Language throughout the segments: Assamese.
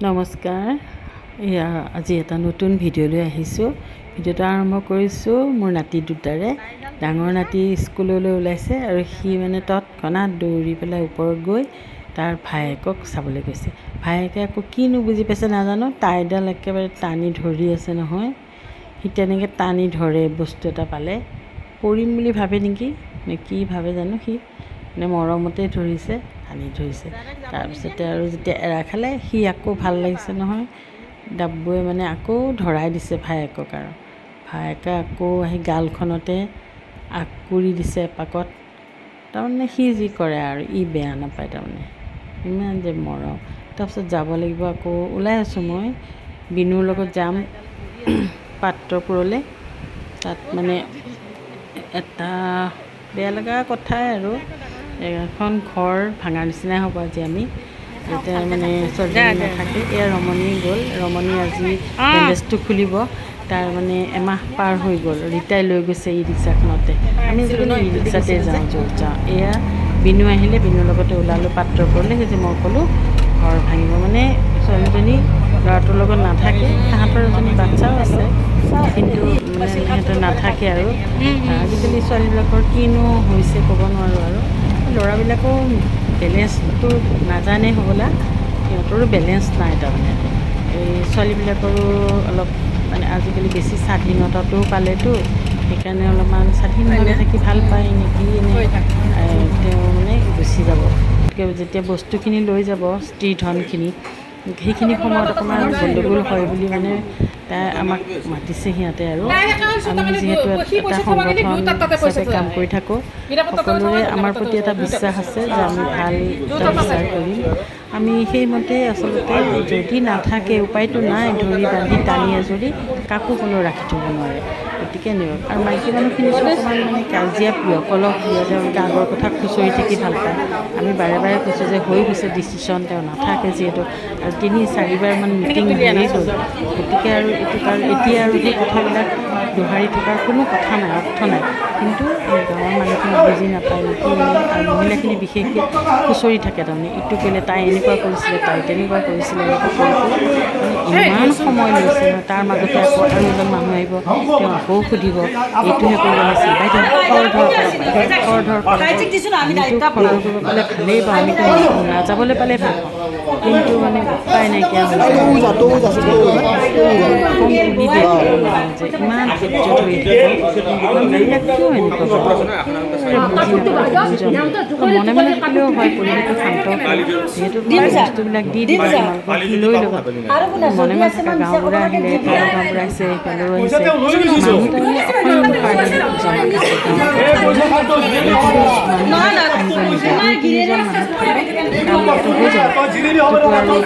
নমস্কাৰ। এয়া আজি এটা নতুন ভিডিঅ'লৈ আহিছোঁ। ভিডিঅ'টো আৰম্ভ কৰিছোঁ মোৰ নাতি দুটাৰে। ডাঙৰ নাতি স্কুললৈ ওলাইছে আৰু সি তৎক্ষণাত দৌৰি পেলাই ওপৰত গৈ তাৰ ভায়েকক চাবলৈ গৈছে। ভায়েকে আকৌ কিনো বুজি পাইছে নাজানো, তাইডাল একেবাৰে টানি ধৰি আছে নহয়। সি তেনেকৈ টানি ধৰে, বস্তু এটা পালে পৰিম বুলি ভাবে নেকি, নে কি ভাবে জানো। সি মৰমতে ধৰিছে, টানি ধৰিছে। তাৰপিছতে আৰু যেতিয়া এৰা খালে সি আকৌ ভাল লাগিছে নহয়, ডাব্বুৱে আকৌ ধৰাই দিছে ভায়েকক। আৰু ভায়েকে আকৌ আহি গালখনতে আকুৰি দিছে এপাকত। তাৰমানে সি যি কৰে আৰু ই বেয়া নাপায়, তাৰমানে ইমান যে মৰম। তাৰপিছত যাব লাগিব, আকৌ ওলাই আছোঁ মই বিনুৰ লগত যাম পাত্ৰপুৰলৈ। তাত এটা বেয়া লগা কথাই আৰু এখন ঘৰ ভাঙাৰ নিচিনাই হ'ব আজি। আমি এতিয়া ছোৱালীজনী নাথাকে, এয়া ৰমণী গ'ল। ৰমণী আজি বেণ্ডেজটো খুলিব। তাৰ এমাহ পাৰ হৈ গ'ল। ৰীতাই লৈ গৈছে ই ৰিক্সাখনতে। আমি আজিকালি ই ৰিক্সাতে যাওঁ য'ত যাওঁ। এয়া বিনু আহিলে, বিনুৰ লগতে ওলালোঁ পাত্ৰপুৰলৈ। সেই যে মই ক'লোঁ ঘৰ ভাঙিব, ছোৱালীজনী ল'ৰাটোৰ লগত নাথাকে। তাহাঁতৰ এজনী বাচ্ছাও আছে, কিন্তু সিহঁতে নাথাকে। আৰু আজিকালি ছোৱালীবিলাকৰ কিনো হৈছে ক'ব নোৱাৰোঁ। আৰু ল'ৰাবিলাকো বেলেঞ্চটো নাজানে হ'বলা, সিহঁতৰো বেলেঞ্চ নাই। তাৰমানে এই ছোৱালীবিলাকৰো অলপ আজিকালি বেছি স্বাধীনতাটোও পালেতো, সেইকাৰণে অলপমান স্বাধীনভাৱে থাকি ভাল পায় নেকি, তেওঁ গুচি যাব। যেতিয়া বস্তুখিনি লৈ যাব, স্ত্ৰী ধনখিনি, সেইখিনি সময়ত অকণমান গণ্ডগোল হয় বুলি তাই আমাক মাতিছে সিহঁতে। আৰু আমি যিহেতু এটা সংগঠন হিচাপে কাম কৰি থাকোঁ, সকলোৰে আমাৰ প্ৰতি এটা বিশ্বাস আছে যে আমি ভাল এটা বিচাৰ কৰিম। আমি সেইমতে আচলতে যদি নাথাকে, উপায়টো নাই, ধৰি বান্ধি টানি আজৰি কাকো কোনো ৰাখি থ'ব নোৱাৰে। গতিকে নিয়ক। আৰু মাইকী মানুহখিনিতো অকণমান কাজিয়া প্ৰিয়, কলহ প্ৰিয়। তেওঁলোকে আগৰ কথা খুচৰি থাকি ভাল পায়। আমি বাৰে বাৰে কৈছোঁ যে হৈ গৈছে ডিচিশ্যন, তেওঁ নাথাকে যিহেতু, আৰু 3-4বাৰ মিটিং হৈয়ে গ'ল। গতিকে আৰু এতিয়া আৰু সেই কথাবিলাক দোহাৰি থকাৰ কোনো কথা নাই, অৰ্থ নাই। কিন্তু গাঁৱৰ মানুহখিনি বুজি নাপায় নেকি, আৰু মহিলাখিনি বিশেষকৈ খুচৰি থাকে। তাৰমানে ইটো ক'লে তাই এনেকুৱা কৰিছিলে, তাই তেনেকুৱা কৰিছিলে, এনেকুৱা ইমান সময় লৈছে নহয়। তাৰ মাজতে আকৌ আৰু এজন মানুহ আহিব, তেওঁ আকৌ সুধিব এইটোহে কৰিব লাগিছিল, বাইদেউ খৰ ধৰ খৰ কৰিব পালে ভালেই পাওঁ, আমিতো নাযাবলৈ পালে ভাল পাওঁ। কিন্তু উপায় নাইকিয়া হৈছে। খং তুলি দিয়ে যে ইমান ধৈৰ্য ধৰি মানুহবিলাক কিয় এনেকুৱা মনে মনে থাকিলেও হয়। পৰিৱেশটো শান্ত, যিহেতু বস্তুবিলাক দি দিব তোমালোকক লৈ ল'বা। মনে মনে থকা গাঁওবুঢ়া আহিলে, গাঁওবুঢ়া আহিছে, সেইফালেও আহিছে। মানুহ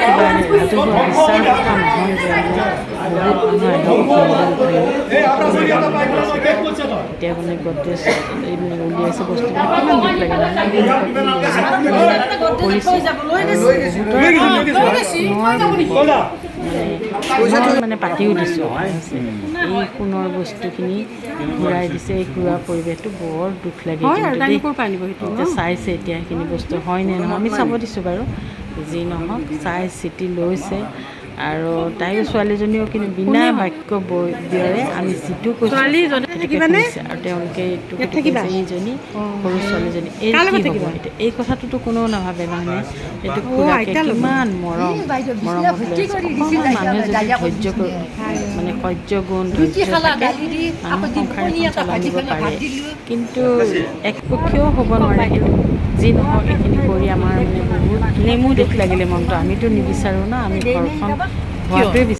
তাৰমানে এতিয়া গডৰেজ উলিয়াইছে বস্তুবিলাক, কিমান দুখ লাগে পাতিও দিছোঁ। এই সোণৰ বস্তুখিনি ঘূৰাই দিছে, এই ঘূৰা পৰিৱেশটো বৰ দুখ লাগে। এতিয়া চাইছে, এতিয়া সেইখিনি বস্তু হয়নে নহয় আমি চাব দিছোঁ বাৰু। যি নহওক চাই চিতি লৈছে। আৰু তাইও ছোৱালীজনীও কিন্তু বিনা বাক্য ব্যয়েৰে আমি যিটো কৈছোঁ শুনিছে। আৰু তেওঁলোকে এইটো কৈছে, এইজনী সৰু ছোৱালীজনী এই কি হ'ব এতিয়া, এই কথাটোতো কোনেও নাভাবে নহয়। এইটো খুৰাকে কিমান মৰমত লৈছে। অকণমান মানুহে যদি সহ্য গুণ, ধৈৰ্য থাকে, মানুহ সংসাৰ এখন চলাব পাৰে। কিন্তু একপক্ষীয় হ'ব নোৱাৰে সেইটো। যি নহওক এইখিনি কৰি আমাৰ বহুত দুখ লাগিলে মনটো। আমিতো নিবিচাৰোঁ ন, আমি ঘৰখন হোৱাটোৱে বিচাৰোঁ।